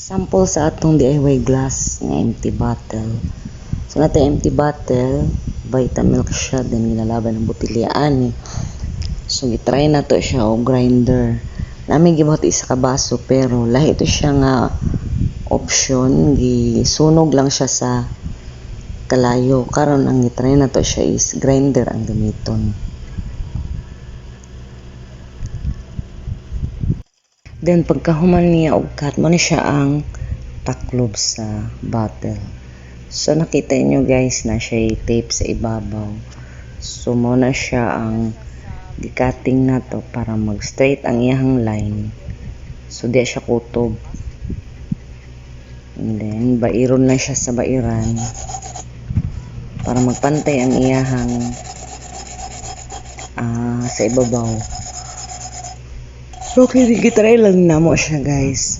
Sample sa atong DIY glass nga empty bottle. So nato empty bottle, Vitamilk siya, then ginalaban ng botilyaan eh. So gitry na to siya o grinder. Namin gibuhat isa ka baso pero lahi to siya nga option, gisunog lang siya sa kalayo. Karon ang gitry na to siya is grinder ang gamiton. Then pagkahuman niya og cut mo ni siya ang taklob sa bottle. So nakita niyo guys na siya tape sa ibabaw. So mo na siya ang di-cutting na to para mag-straight ang iyang line. So di siya kutob. And then bairon lang siya sa bairan para magpantay ang iyang sa ibabaw. So, gitry lang na mo siya guys.